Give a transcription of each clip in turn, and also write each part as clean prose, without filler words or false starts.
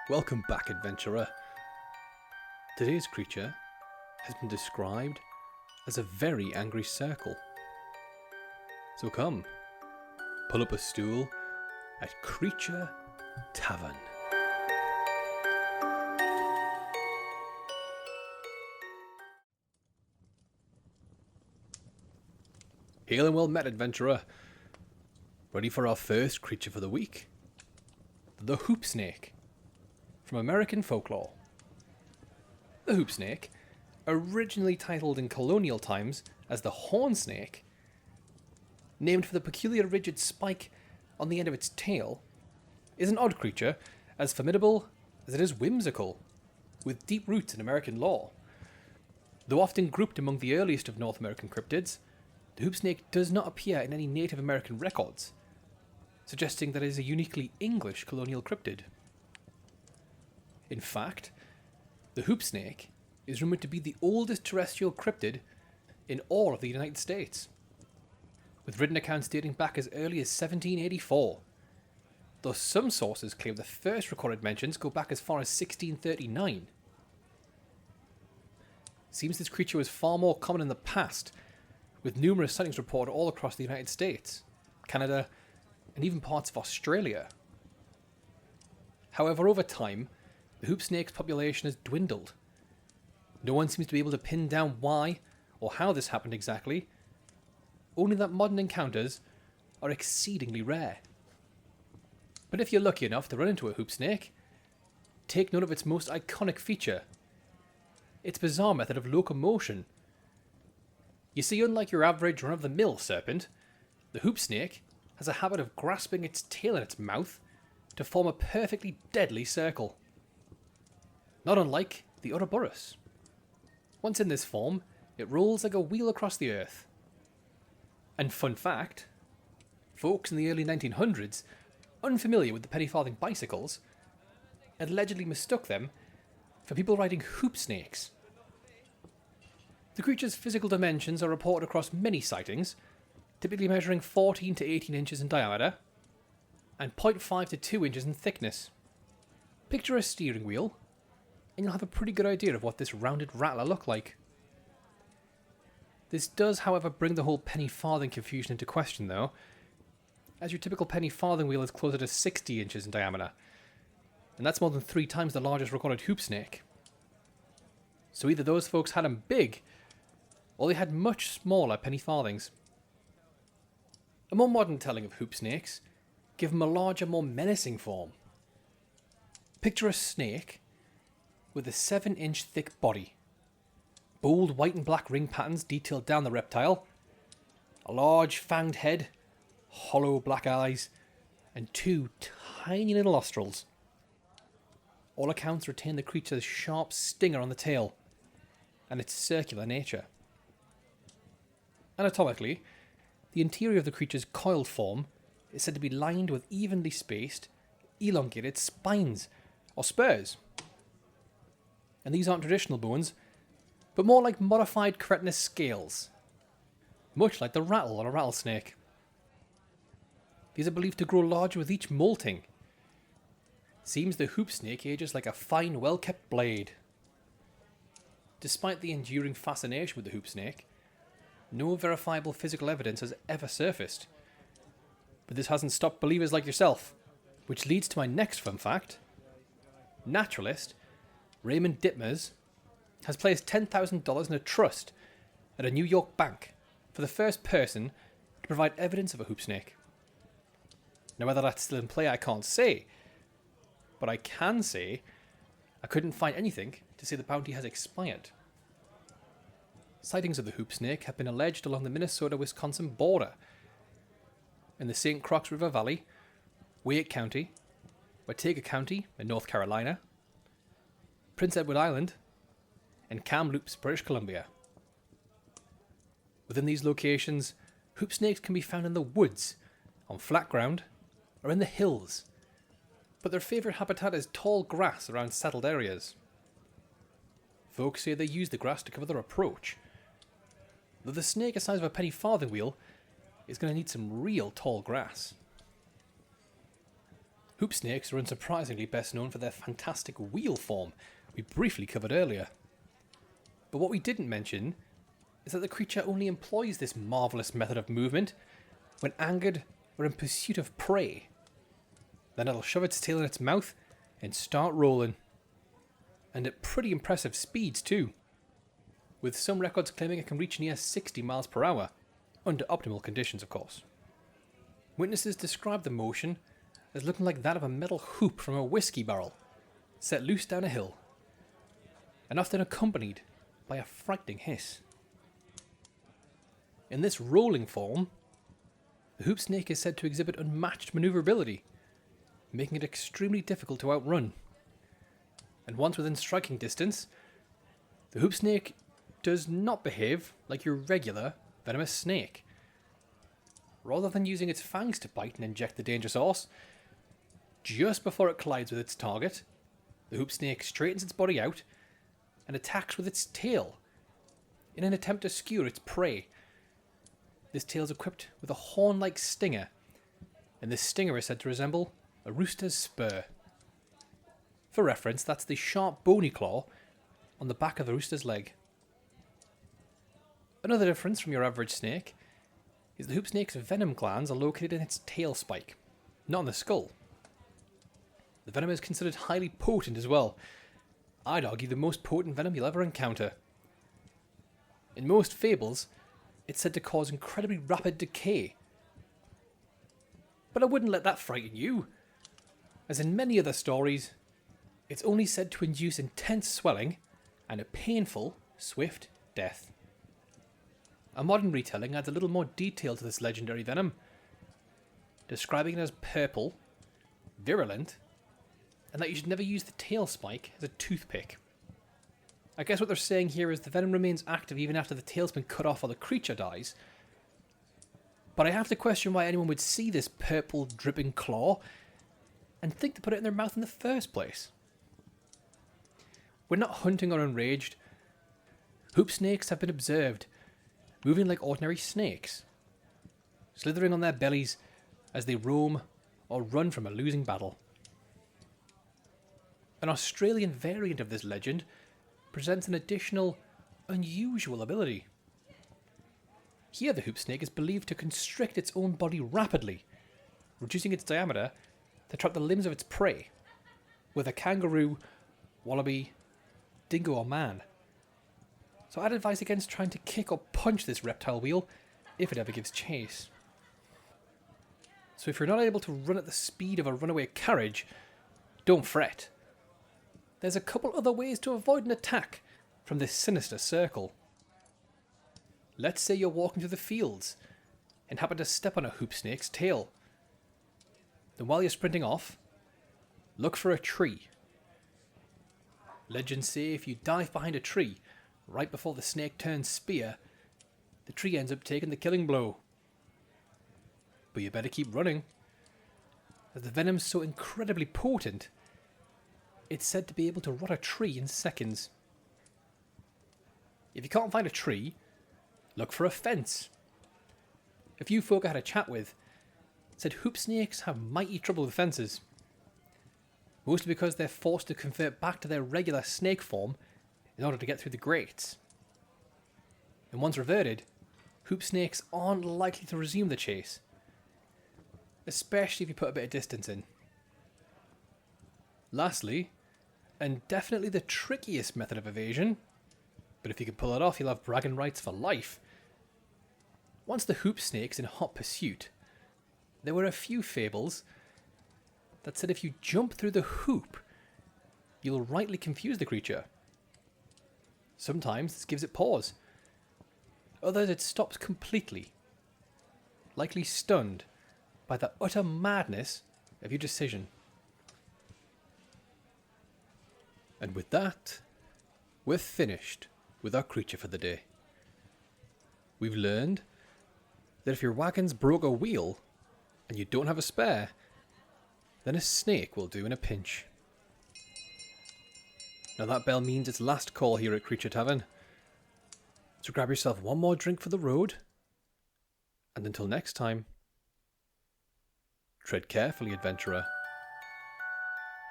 Welcome back, adventurer. Today's creature has been described as a very angry circle. So come, pull up a stool at Creature Tavern. Hail and well met, adventurer. Ready for our first creature for the week? The Hoopsnake, from American Folklore. The Hoopsnake, originally titled in colonial times as the horn snake, named for the peculiar rigid spike on the end of its tail, is an odd creature as formidable as it is whimsical, with deep roots in American lore. Though often grouped among the earliest of North American cryptids, the Hoopsnake does not appear in any Native American records, suggesting that it is a uniquely English colonial cryptid. In fact, the Hoopsnake is rumoured to be the oldest terrestrial cryptid in all of the United States, with written accounts dating back as early as 1784, though some sources claim the first recorded mentions go back as far as 1639. Seems this creature was far more common in the past, with numerous sightings reported all across the United States, Canada, and even parts of Australia. However, over time, the hoopsnake's population has dwindled. No one seems to be able to pin down why or how this happened exactly, only that modern encounters are exceedingly rare. But if you're lucky enough to run into a hoopsnake, take note of its most iconic feature: its bizarre method of locomotion. You see, unlike your average run-of-the-mill serpent, the hoopsnake has a habit of grasping its tail in its mouth to form a perfectly deadly circle. Not unlike the Ouroboros. Once in this form, it rolls like a wheel across the earth. And fun fact, folks in the early 1900s, unfamiliar with the Penny Farthing bicycles, had allegedly mistook them for people riding hoop snakes. The creature's physical dimensions are reported across many sightings, typically measuring 14 to 18 inches in diameter and 0.5 to 2 inches in thickness. Picture a steering wheel, and you'll have a pretty good idea of what this rounded rattler looked like. This does, however, bring the whole penny farthing confusion into question, though, as your typical penny farthing wheel is closer to 60 inches in diameter, and that's more than 3 times the largest recorded hoop snake. So either those folks had them big, or they had much smaller penny farthings. A more modern telling of hoop snakes give them a larger, more menacing form. Picture a snake with a 7-inch thick body, bold white and black ring patterns detailed down the reptile, a large fanged head, hollow black eyes, and 2 tiny little nostrils. All accounts retain the creature's sharp stinger on the tail and its circular nature. Anatomically, the interior of the creature's coiled form is said to be lined with evenly spaced, elongated spines, or spurs. And these aren't traditional bones, but more like modified cretinous scales, much like the rattle on a rattlesnake. These are believed to grow larger with each molting. Seems the hoopsnake ages like a fine, well-kept blade. Despite the enduring fascination with the hoopsnake, no verifiable physical evidence has ever surfaced. But this hasn't stopped believers like yourself, which leads to my next fun fact. Naturalist Raymond Dittmers has placed $10,000 in a trust at a New York bank for the first person to provide evidence of a hoopsnake. Now, whether that's still in play, I can't say, but I can say I couldn't find anything to say the bounty has expired. Sightings of the hoopsnake have been alleged along the Minnesota-Wisconsin border, in the St. Croix River Valley, Wake County, Watauga County in North Carolina, Prince Edward Island, and Kamloops, British Columbia. Within these locations, hoopsnakes can be found in the woods, on flat ground, or in the hills, but their favourite habitat is tall grass around settled areas. Folks say they use the grass to cover their approach, though the snake the size of a penny farthing wheel is going to need some real tall grass. Hoopsnakes are unsurprisingly best known for their fantastic wheel form we briefly covered earlier. But what we didn't mention is that the creature only employs this marvellous method of movement when angered or in pursuit of prey. Then it'll shove its tail in its mouth and start rolling. And at pretty impressive speeds too, with some records claiming it can reach near 60 miles per hour, under optimal conditions of course. Witnesses describe the motion as looking like that of a metal hoop from a whiskey barrel, set loose down a hill, and often accompanied by a frightening hiss. In this rolling form, the hoopsnake is said to exhibit unmatched maneuverability, making it extremely difficult to outrun. And once within striking distance, the hoopsnake does not behave like your regular venomous snake. Rather than using its fangs to bite and inject the danger source, just before it collides with its target, the hoopsnake straightens its body out and attacks with its tail in an attempt to skewer its prey. This tail is equipped with a horn-like stinger, and this stinger is said to resemble a rooster's spur. For reference, that's the sharp bony claw on the back of the rooster's leg. Another difference from your average snake is the hoopsnake's venom glands are located in its tail spike, not in the skull. The venom is considered highly potent as well. I'd argue the most potent venom you'll ever encounter. In most fables, it's said to cause incredibly rapid decay. But I wouldn't let that frighten you. As in many other stories, it's only said to induce intense swelling and a painful, swift death. A modern retelling adds a little more detail to this legendary venom, describing it as purple, virulent, and that you should never use the tail spike as a toothpick. I guess what they're saying here is the venom remains active even after the tail's been cut off or the creature dies. But I have to question why anyone would see this purple dripping claw and think to put it in their mouth in the first place. When not hunting or enraged, hoopsnakes have been observed moving like ordinary snakes, slithering on their bellies as they roam or run from a losing battle. An Australian variant of this legend presents an additional, unusual ability. Here the hoopsnake is believed to constrict its own body rapidly, reducing its diameter to trap the limbs of its prey, whether kangaroo, wallaby, dingo or man. So I'd advise against trying to kick or punch this reptile wheel if it ever gives chase. So if you're not able to run at the speed of a runaway carriage, don't fret. There's a couple other ways to avoid an attack from this sinister circle. Let's say you're walking through the fields and happen to step on a hoopsnake's tail. Then while you're sprinting off, look for a tree. Legends say if you dive behind a tree right before the snake turns spear, the tree ends up taking the killing blow. But you better keep running, as the venom's so incredibly potent, it's said to be able to rot a tree in seconds. If you can't find a tree, look for a fence. A few folk I had a chat with said hoopsnakes have mighty trouble with fences, mostly because they're forced to convert back to their regular snake form in order to get through the grates. And once reverted, hoopsnakes aren't likely to resume the chase, especially if you put a bit of distance in. Lastly, and definitely the trickiest method of evasion, but if you can pull it off you'll have bragging rights for life. Once the hoopsnake's in hot pursuit, there were a few fables that said if you jump through the hoop, you'll rightly confuse the creature. Sometimes this gives it pause. Others it stops completely, likely stunned by the utter madness of your decision. And with that, we're finished with our creature for the day. We've learned that if your wagon's broke a wheel and you don't have a spare, then a snake will do in a pinch. Now that bell means it's last call here at Creature Tavern. So grab yourself one more drink for the road, and until next time, tread carefully, adventurer.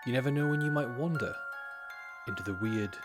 You never know when you might wander into the weird